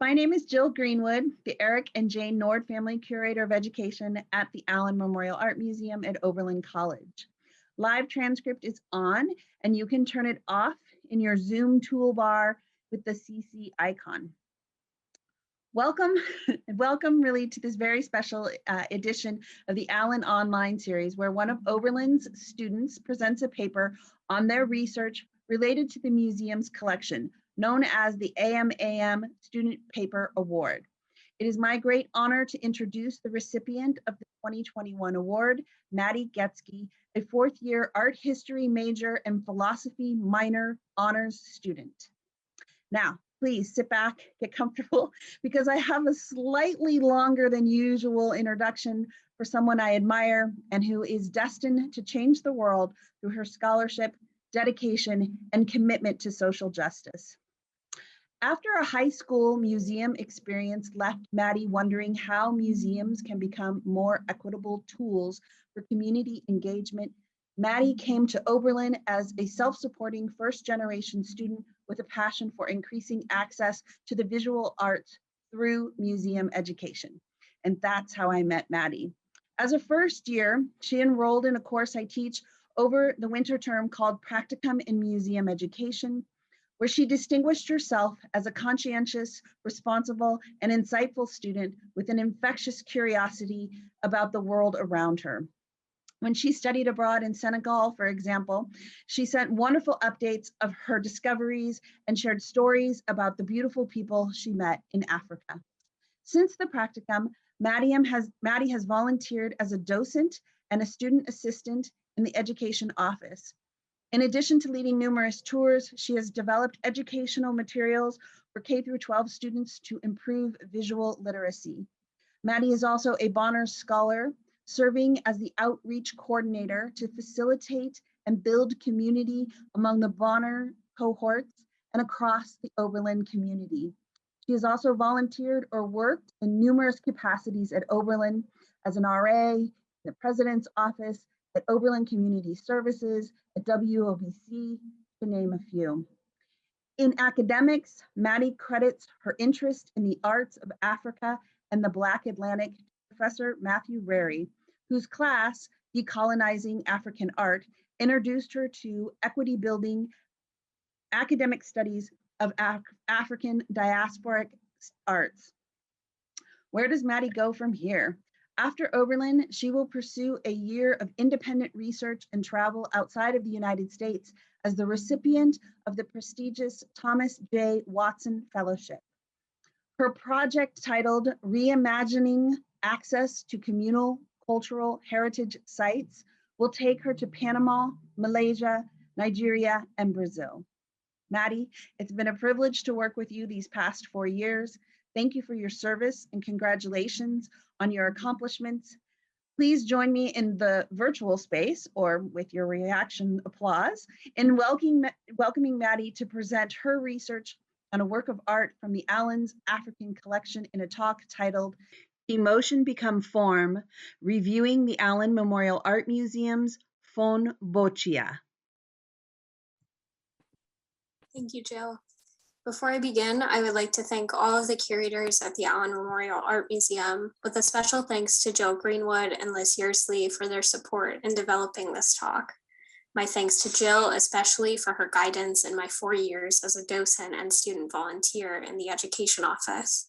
My name is Jill Greenwood, the Eric and Jane Nord Family Curator of Education at the Allen Memorial Art Museum at Oberlin College. Live transcript is on, and you can turn it off in your Zoom toolbar with the CC icon. Welcome really to this very special edition of the Allen Online Series, where one of Oberlin's students presents a paper on their research related to the museum's collection, known as the AMAM Student Paper Award. It is my great honor to introduce the recipient of the 2021 award, Madi Goetzke, a fourth-year art history major and philosophy minor honors student. Now, please sit back, get comfortable, because I have a slightly longer than usual introduction for someone I admire and who is destined to change the world through her scholarship, dedication, and commitment to social justice. After a high school museum experience left Madi wondering how museums can become more equitable tools for community engagement, Madi came to Oberlin as a self-supporting first-generation student with a passion for increasing access to the visual arts through museum education. And that's how I met Madi. As a first year, she enrolled in a course I teach over the winter term called Practicum in Museum Education, where she distinguished herself as a conscientious, responsible, and insightful student with an infectious curiosity about the world around her. When she studied abroad in Senegal, for example, she sent wonderful updates of her discoveries and shared stories about the beautiful people she met in Africa. Since the practicum, Madi has volunteered as a docent and a student assistant in the education office. In addition to leading numerous tours, she has developed educational materials for K-12 students to improve visual literacy. Madi is also a Bonner Scholar, serving as the outreach coordinator to facilitate and build community among the Bonner cohorts and across the Oberlin community. She has also volunteered or worked in numerous capacities at Oberlin as an RA, in the President's Office, at Oberlin Community Services, at WOBC, to name a few. In academics, Madi credits her interest in the arts of Africa and the Black Atlantic to Professor Matthew Rary, whose class, Decolonizing African Art, introduced her to equity building academic studies of African diasporic arts. Where does Madi go from here? After Oberlin, she will pursue a year of independent research and travel outside of the United States as the recipient of the prestigious Thomas J. Watson Fellowship. Her project, titled Reimagining Access to Communal Cultural Heritage Sites, will take her to Panama, Malaysia, Nigeria, and Brazil. Madi, it's been a privilege to work with you these past 4 years. Thank you for your service and congratulations on your accomplishments. Please join me in the virtual space, or with your reaction applause, in welcoming Madi to present her research on a work of art from the Allen's African collection in a talk titled Emotion Become Form, Reviewing the Allen Memorial Art Museum's Fon Bocio. Thank you, Jill. Before I begin, I would like to thank all of the curators at the Allen Memorial Art Museum, with a special thanks to Jill Greenwood and Liz Yearsley for their support in developing this talk. My thanks to Jill, especially for her guidance in my 4 years as a docent and student volunteer in the education office.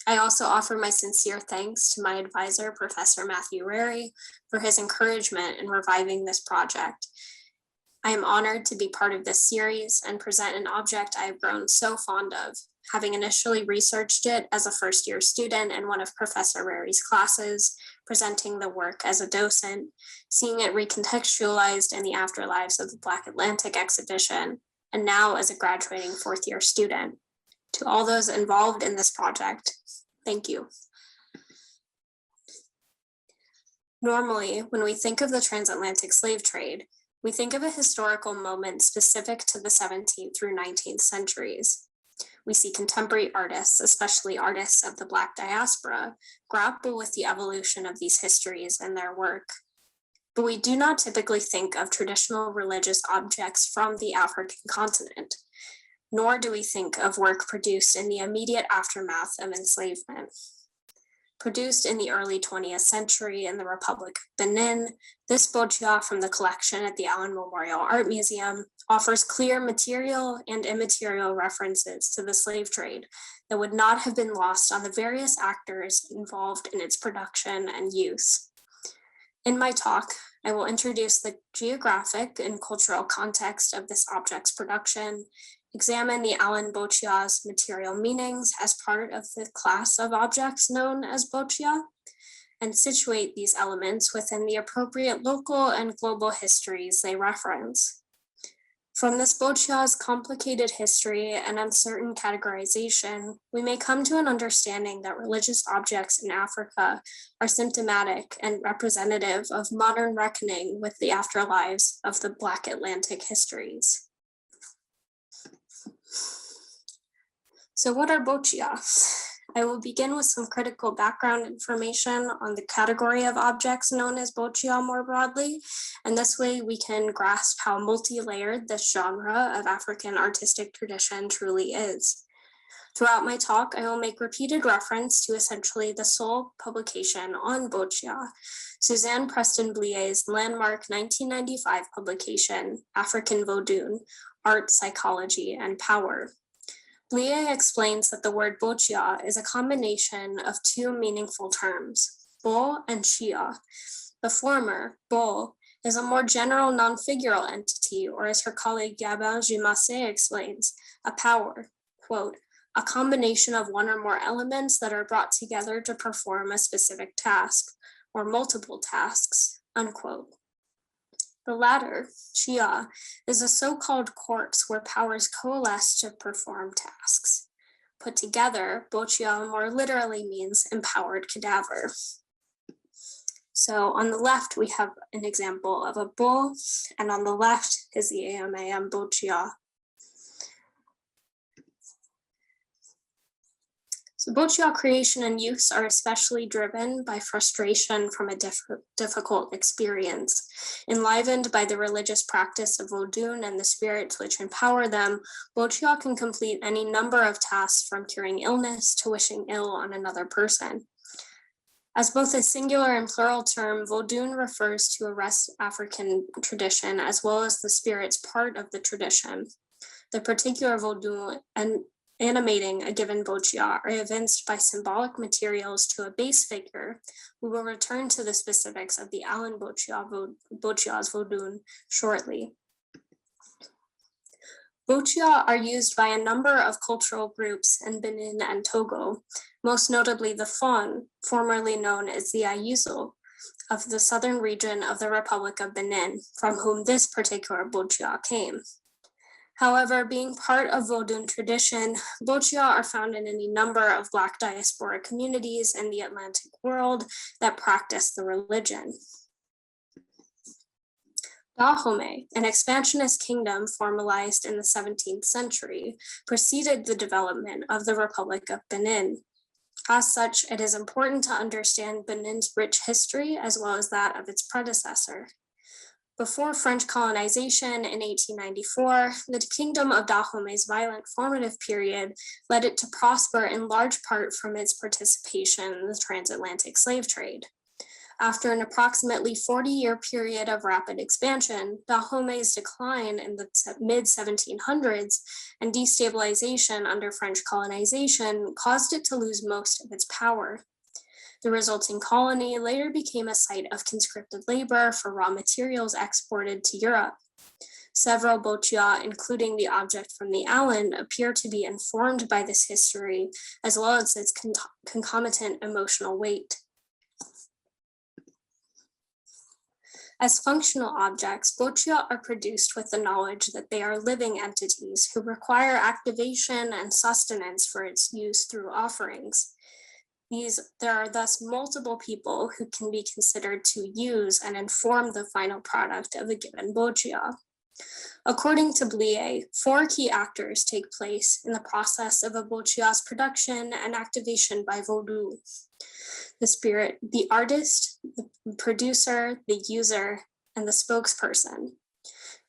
I also offer my sincere thanks to my advisor, Professor Matthew Rary, for his encouragement in reviving this project. I am honored to be part of this series and present an object I have grown so fond of, having initially researched it as a first-year student in one of Professor Rary's classes, presenting the work as a docent, seeing it recontextualized in the afterlives of the Black Atlantic exhibition, and now as a graduating fourth-year student. To all those involved in this project, thank you. Normally, when we think of the transatlantic slave trade, we think of a historical moment specific to the 17th through 19th centuries. We see contemporary artists, especially artists of the Black diaspora, grapple with the evolution of these histories in their work. But we do not typically think of traditional religious objects from the African continent. nor do we think of work produced in the immediate aftermath of enslavement. Produced in the early 20th century in the Republic of Benin, this bochia from the collection at the Allen Memorial Art Museum offers clear material and immaterial references to the slave trade that would not have been lost on the various actors involved in its production and use. In my talk, I will introduce the geographic and cultural context of this object's production, examine the Allen bochia's material meanings as part of the class of objects known as bochia, and situate these elements within the appropriate local and global histories they reference. From this bochia's complicated history and uncertain categorization, we may come to an understanding that religious objects in Africa are symptomatic and representative of modern reckoning with the afterlives of the Black Atlantic histories. So what are bochia? I will begin with some critical background information on the category of objects known as bochia more broadly, and this way we can grasp how multi-layered this genre of African artistic tradition truly is. Throughout my talk, I will make repeated reference to essentially the sole publication on bochia, Suzanne Preston Blier's landmark 1995 publication, African Vodun, Art, Psychology, and Power. Blier explains that the word bochia is a combination of two meaningful terms, bo and chia. The former, bo, is a more general non-figural entity, or as her colleague Gabin Jumasse explains, a power, quote, a combination of one or more elements that are brought together to perform a specific task, or multiple tasks, unquote. The latter, chia, is a so-called corpse where powers coalesce to perform tasks. Put together, bochia more literally means empowered cadaver. So on the left, we have an example of a bo, and on the left is the AMAM bochia. So bochia creation and use are especially driven by frustration from a difficult experience. Enlivened by the religious practice of Vodun and the spirits which empower them, bochia can complete any number of tasks from curing illness to wishing ill on another person. As both a singular and plural term, Vodun refers to a West African tradition as well as the spirits part of the tradition. The particular Vodun and animating a given bochia are evinced by symbolic materials to a base figure. We will return to the specifics of the Allen bochia's Vodun shortly. Bochia are used by a number of cultural groups in Benin and Togo, most notably the Fon, formerly known as the Ayuso, of the southern region of the Republic of Benin, from whom this particular bochia came. However, being part of Vodun tradition, bochia are found in any number of Black diaspora communities in the Atlantic world that practice the religion. Dahomey, an expansionist kingdom formalized in the 17th century, preceded the development of the Republic of Benin. As such, it is important to understand Benin's rich history as well as that of its predecessor. Before French colonization in 1894, the kingdom of Dahomey's violent formative period led it to prosper in large part from its participation in the transatlantic slave trade. After an approximately 40-year period of rapid expansion, Dahomey's decline in the mid-1700s and destabilization under French colonization caused it to lose most of its power. The resulting colony later became a site of conscripted labor for raw materials exported to Europe. Several bochia, including the object from the Allen, appear to be informed by this history, as well as its concomitant emotional weight. As functional objects, bochia are produced with the knowledge that they are living entities who require activation and sustenance for its use through offerings. There are thus multiple people who can be considered to use and inform the final product of a given bochia. According to Blier, 4 key actors take place in the process of a bochia's production and activation by Vodou: the spirit, the artist, the producer, the user, and the spokesperson.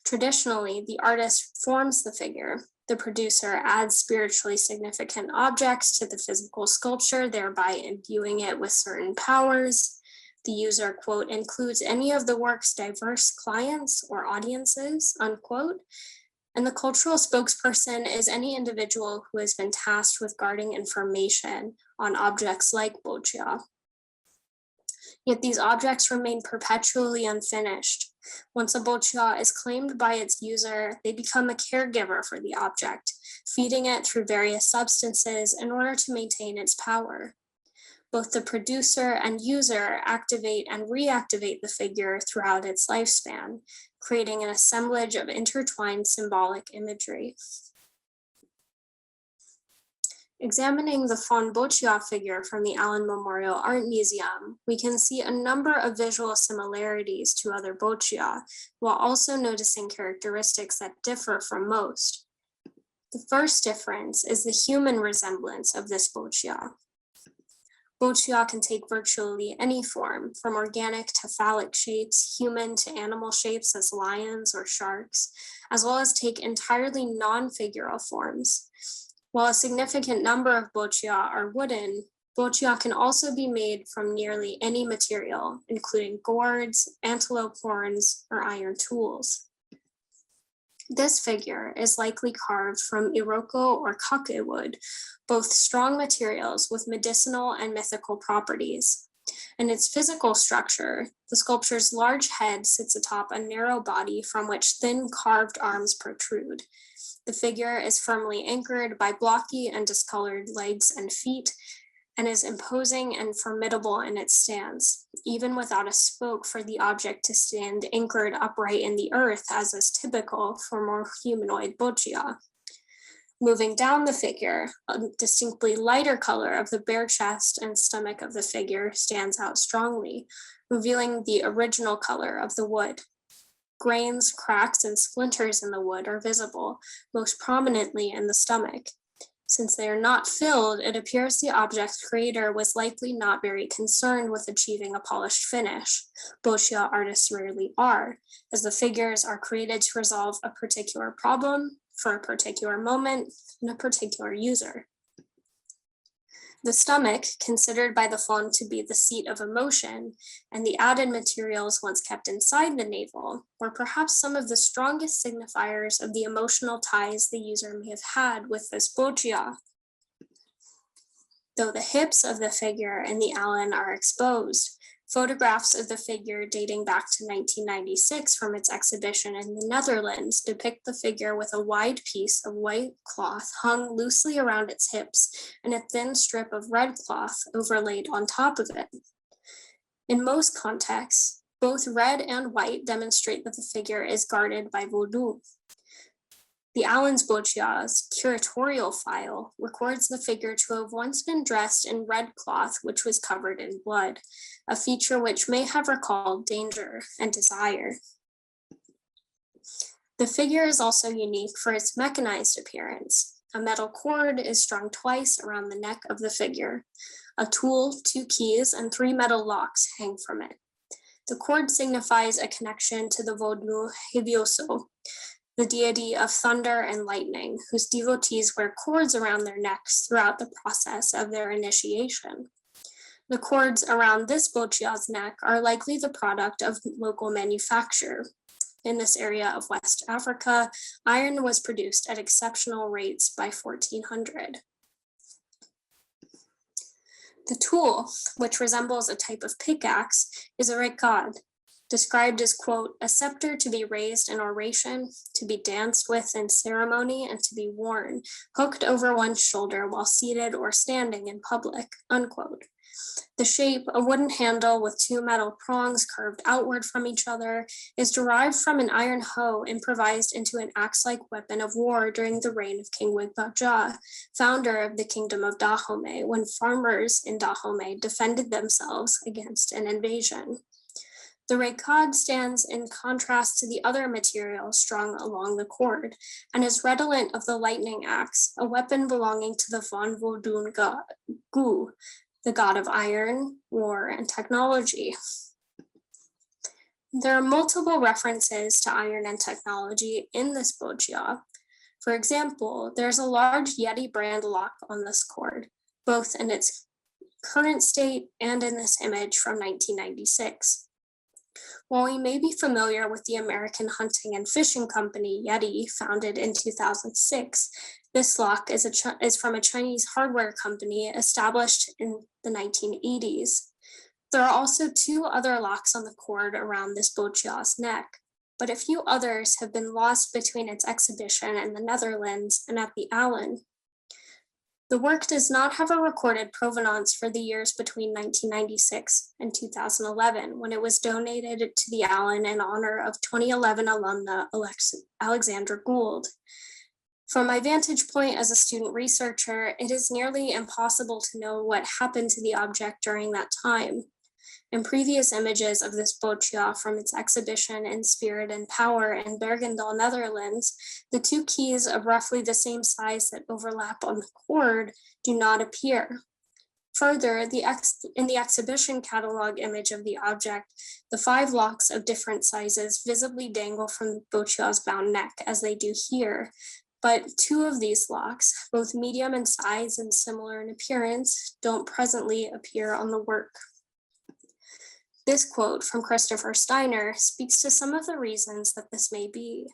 Traditionally, the artist forms the figure, The producer adds spiritually significant objects to the physical sculpture, thereby imbuing it with certain powers. The user, quote, includes any of the work's diverse clients or audiences, unquote. And the cultural spokesperson is any individual who has been tasked with guarding information on objects like bocia. Yet these objects remain perpetually unfinished. Once a bocia is claimed by its user, they become a caregiver for the object, feeding it through various substances in order to maintain its power. Both the producer and user activate and reactivate the figure throughout its lifespan, creating an assemblage of intertwined symbolic imagery. Examining the Fon Bocio figure from the Allen Memorial Art Museum, we can see a number of visual similarities to other bocia, while also noticing characteristics that differ from most. The first difference is the human resemblance of this bocia. Bocia can take virtually any form, from organic to phallic shapes, human to animal shapes as lions or sharks, as well as take entirely non-figural forms. While a significant number of bocia are wooden, bocia can also be made from nearly any material, including gourds, antelope horns, or iron tools. This figure is likely carved from iroko or kake wood, both strong materials with medicinal and mythical properties. In its physical structure, the sculpture's large head sits atop a narrow body from which thin carved arms protrude. The figure is firmly anchored by blocky and discolored legs and feet, and is imposing and formidable in its stance, even without a spoke for the object to stand anchored upright in the earth, as is typical for more humanoid bocia. Moving down the figure, a distinctly lighter color of the bare chest and stomach of the figure stands out strongly, revealing the original color of the wood. Grains, cracks, and splinters in the wood are visible, most prominently in the stomach. Since they are not filled, it appears the object's creator was likely not very concerned with achieving a polished finish. Bocia artists rarely are, as the figures are created to resolve a particular problem for a particular moment and a particular user. The stomach, considered by the Fon to be the seat of emotion, and the added materials once kept inside the navel, were perhaps some of the strongest signifiers of the emotional ties the user may have had with this bocia. Though the hips of the figure in the Allen are exposed, photographs of the figure dating back to 1996 from its exhibition in the Netherlands depict the figure with a wide piece of white cloth hung loosely around its hips and a thin strip of red cloth overlaid on top of it. In most contexts, both red and white demonstrate that the figure is guarded by voodoo. The Allen's bocia's curatorial file records the figure to have once been dressed in red cloth which was covered in blood, a feature which may have recalled danger and desire. The figure is also unique for its mechanized appearance. A metal cord is strung twice around the neck of the figure. A tool, 2 keys, and 3 metal locks hang from it. The cord signifies a connection to the Vodou Hevioso, the deity of thunder and lightning, whose devotees wear cords around their necks throughout the process of their initiation. The cords around this bocia's neck are likely the product of local manufacture. In this area of West Africa, iron was produced at exceptional rates by 1400. The tool, which resembles a type of pickaxe, is a recad, described as, quote, a scepter to be raised in oration, to be danced with in ceremony, and to be worn, hooked over one's shoulder while seated or standing in public, unquote. The shape, a wooden handle with 2 metal prongs curved outward from each other, is derived from an iron hoe improvised into an axe-like weapon of war during the reign of King Wigbaja, founder of the Kingdom of Dahomey, when farmers in Dahomey defended themselves against an invasion. The recad stands in contrast to the other material strung along the cord, and is redolent of the lightning axe, a weapon belonging to the Fon Vodun Gu, the god of iron, war, and technology. There are multiple references to iron and technology in this bocia. For example, there's a large Yeti brand lock on this cord, both in its current state and in this image from 1996. While we may be familiar with the American hunting and fishing company Yeti, founded in 2006, this lock is from a Chinese hardware company established in the 1980s. There are also 2 other locks on the cord around this Bocia's neck, but a few others have been lost between its exhibition in the Netherlands and at the Allen. The work does not have a recorded provenance for the years between 1996 and 2011, when it was donated to the Allen in honor of 2011 alumna Alexandra Gould. From my vantage point as a student researcher, it is nearly impossible to know what happened to the object during that time. In previous images of this Bocia from its exhibition in Spirit and Power in Bergendal, Netherlands, the 2 keys of roughly the same size that overlap on the cord do not appear. Further, in the exhibition catalog image of the object, the 5 locks of different sizes visibly dangle from Bocia's bound neck, as they do here, but 2 of these locks, both medium in size and similar in appearance, don't presently appear on the work. This quote from Christopher Steiner speaks to some of the reasons that this may be.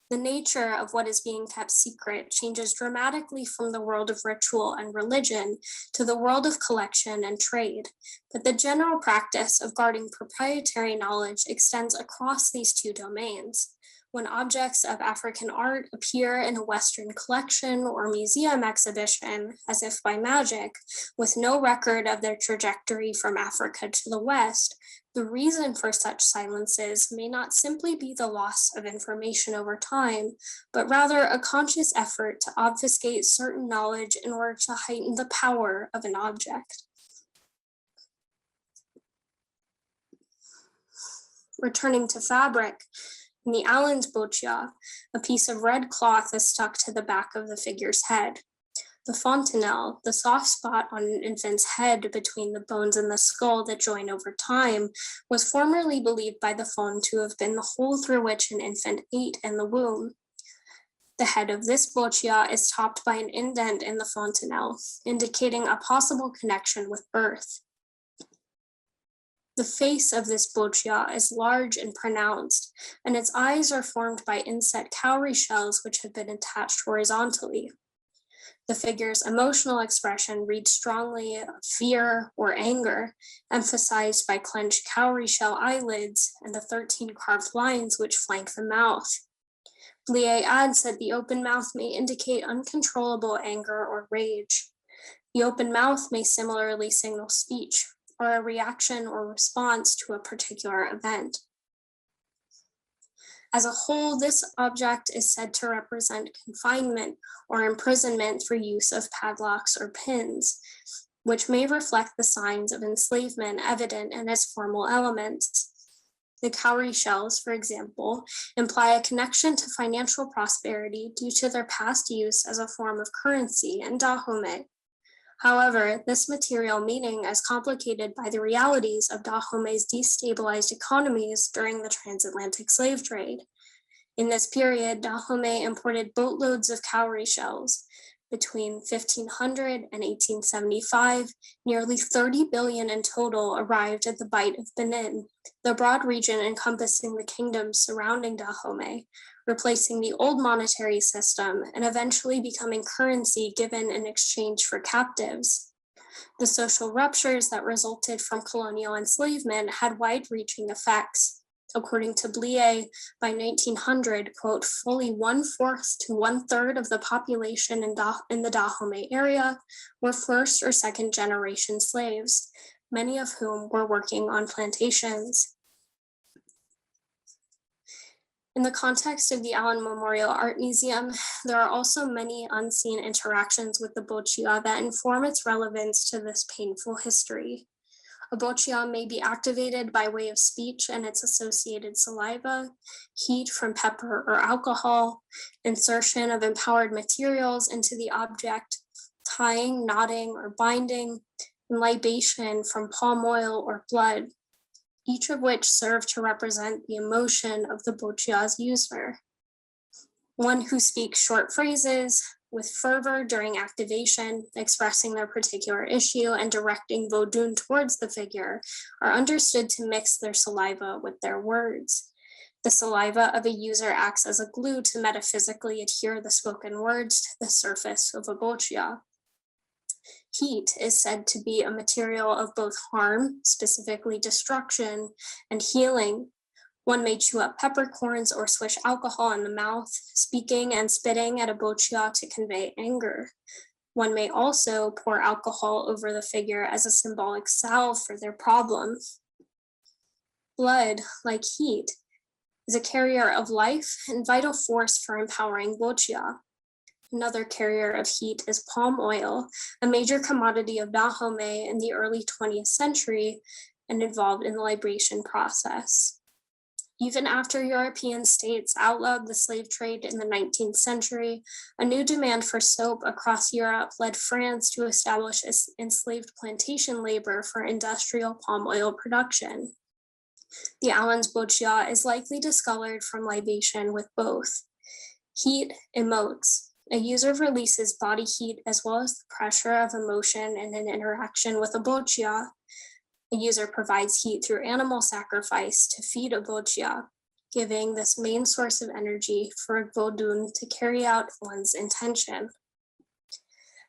The nature of what is being kept secret changes dramatically from the world of ritual and religion to the world of collection and trade, but the general practice of guarding proprietary knowledge extends across these 2 domains. When objects of African art appear in a Western collection or museum exhibition, as if by magic, with no record of their trajectory from Africa to the West, the reason for such silences may not simply be the loss of information over time, but rather a conscious effort to obfuscate certain knowledge in order to heighten the power of an object. Returning to fabric, in the Allen's Bocia, a piece of red cloth is stuck to the back of the figure's head. The fontanelle, the soft spot on an infant's head between the bones and the skull that join over time, was formerly believed by the Fon to have been the hole through which an infant ate in the womb. The head of this Bocia is topped by an indent in the fontanelle, indicating a possible connection with birth. The face of this Bocia is large and pronounced, and its eyes are formed by inset cowrie shells which have been attached horizontally. The figure's emotional expression reads strongly of fear or anger, emphasized by clenched cowrie shell eyelids and the 13 carved lines which flank the mouth. Blier adds that the open mouth may indicate uncontrollable anger or rage. The open mouth may similarly signal speech, or a reaction or response to a particular event. As a whole, this object is said to represent confinement or imprisonment for use of padlocks or pins, which may reflect the signs of enslavement evident in its formal elements. The cowrie shells, for example, imply a connection to financial prosperity due to their past use as a form of currency in Dahomey. However, this material meaning is complicated by the realities of Dahomey's destabilized economies during the transatlantic slave trade. In this period, Dahomey imported boatloads of cowrie shells. Between 1500 and 1875, nearly 30 billion in total arrived at the Bight of Benin, the broad region encompassing the kingdoms surrounding Dahomey, replacing the old monetary system and eventually becoming currency given in exchange for captives. The social ruptures that resulted from colonial enslavement had wide-reaching effects. According to Blier, by 1900, quote, fully 1/4 to 1/3 of the population in the Dahomey area were first or second generation slaves, many of whom were working on plantations. In the context of the Allen Memorial Art Museum, there are also many unseen interactions with the Bocia that inform its relevance to this painful history. A Bocia may be activated by way of speech and its associated saliva, heat from pepper or alcohol, insertion of empowered materials into the object, tying, knotting, or binding, and libation from palm oil or blood, each of which serve to represent the emotion of the Bocia's user. one who speaks short phrases with fervor during activation, expressing their particular issue and directing Vodun towards the figure, are understood to mix their saliva with their words. The saliva of a user acts as a glue to metaphysically adhere the spoken words to the surface of a boccia. Heat is said to be a material of both harm, specifically destruction, and healing. One may chew up peppercorns or swish alcohol in the mouth, speaking and spitting at a boccia to convey anger. One may also pour alcohol over the figure as a symbolic salve for their problem. Blood, like heat, is a carrier of life and vital force for empowering boccia. Another carrier of heat is palm oil, a major commodity of Dahomey in the early 20th century and involved in the libation process. Even after European states outlawed the slave trade in the 19th century, a new demand for soap across Europe led France to establish enslaved plantation labor for industrial palm oil production. The Allen's boccia is likely discolored from libation with both. Heat emotes. A user releases body heat as well as the pressure of emotion in an interaction with a boccia. A user provides heat through animal sacrifice to feed a boccia, giving this main source of energy for a Vodun to carry out one's intention.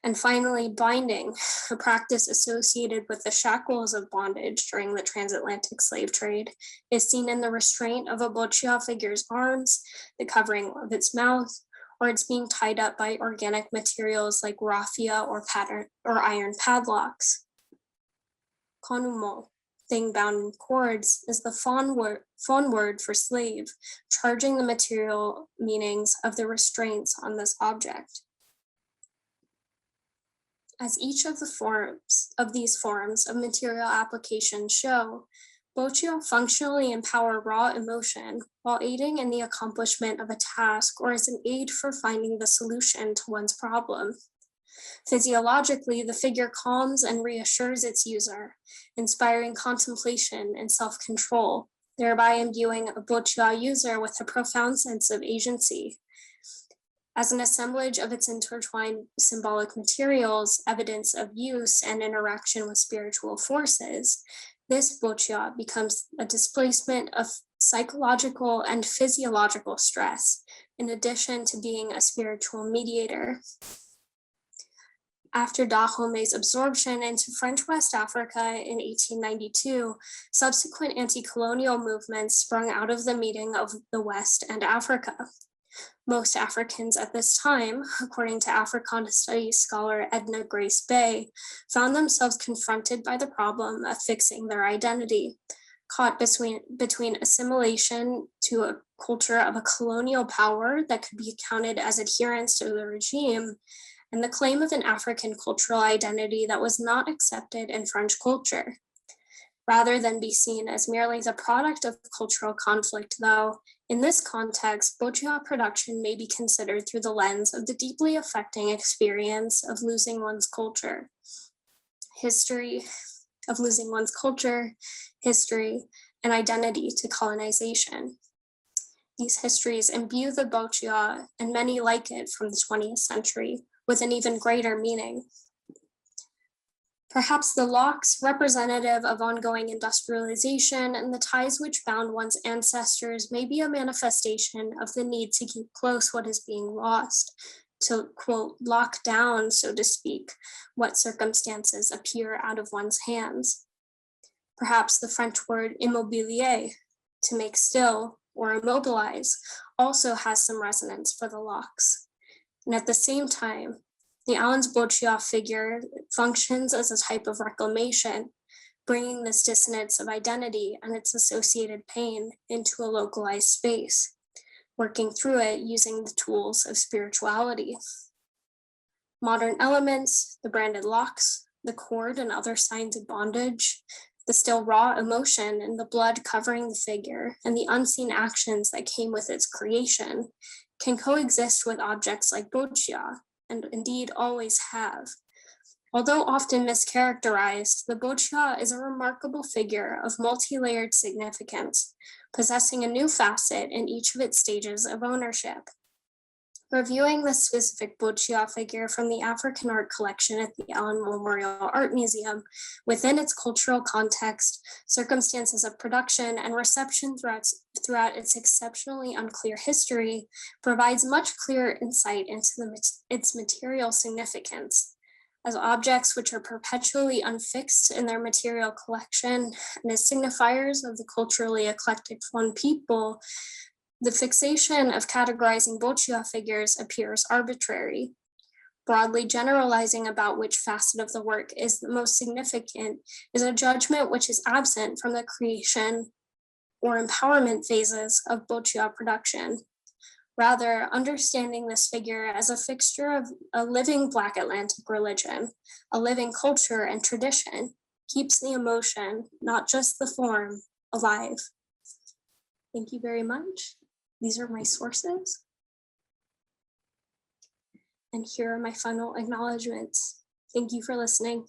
And finally, binding, a practice associated with the shackles of bondage during the transatlantic slave trade, is seen in the restraint of a boccia figure's arms, the covering of its mouth, or it's being tied up by organic materials like raffia or iron padlocks. Konumo, thing bound in cords, is the Fon word for slave, charging the material meanings of the restraints on this object. As each of these forms of material application show, boccia functionally empower raw emotion while aiding in the accomplishment of a task or as an aid for finding the solution to one's problem. Physiologically, the figure calms and reassures its user, inspiring contemplation and self-control, thereby imbuing a boccia user with a profound sense of agency. As an assemblage of its intertwined symbolic materials, evidence of use and interaction with spiritual forces, this boccia becomes a displacement of psychological and physiological stress, in addition to being a spiritual mediator. After Dahomey's absorption into French West Africa in 1892, subsequent anti-colonial movements sprung out of the meeting of the West and Africa. Most Africans at this time, according to Africana Studies scholar Edna Grace Bay, found themselves confronted by the problem of fixing their identity, caught between assimilation to a culture of a colonial power that could be counted as adherence to the regime, and the claim of an African cultural identity that was not accepted in French culture. Rather than be seen as merely the product of cultural conflict, though, in this context, boccia production may be considered through the lens of the deeply affecting experience of losing one's culture, history, and identity to colonization. These histories imbue the boccia, and many like it from the 20th century, with an even greater meaning. Perhaps the locks, representative of ongoing industrialization and the ties which bound one's ancestors, may be a manifestation of the need to keep close what is being lost, to, quote, lock down, so to speak, what circumstances appear out of one's hands. Perhaps the French word immobilier, to make still or immobilize, also has some resonance for the locks. And at the same time, the Allen's boccia figure functions as a type of reclamation, bringing this dissonance of identity and its associated pain into a localized space, working through it using the tools of spirituality. Modern elements, the branded locks, the cord and other signs of bondage, the still raw emotion and the blood covering the figure, and the unseen actions that came with its creation, can coexist with objects like boccia, and indeed always have. Although often mischaracterized, the boccia is a remarkable figure of multi-layered significance, possessing a new facet in each of its stages of ownership. Reviewing the specific Bocio figure from the African art collection at the Allen Memorial Art Museum within its cultural context, circumstances of production, and reception throughout its exceptionally unclear history provides much clearer insight into its material significance. As objects which are perpetually unfixed in their material collection and as signifiers of the culturally eclectic Fon people, the fixation of categorizing Bocio figures appears arbitrary. Broadly generalizing about which facet of the work is the most significant is a judgment which is absent from the creation or empowerment phases of Bocio production. Rather, understanding this figure as a fixture of a living Black Atlantic religion, a living culture and tradition, keeps the emotion, not just the form, alive. Thank you very much. These are my sources. And here are my final acknowledgements. Thank you for listening.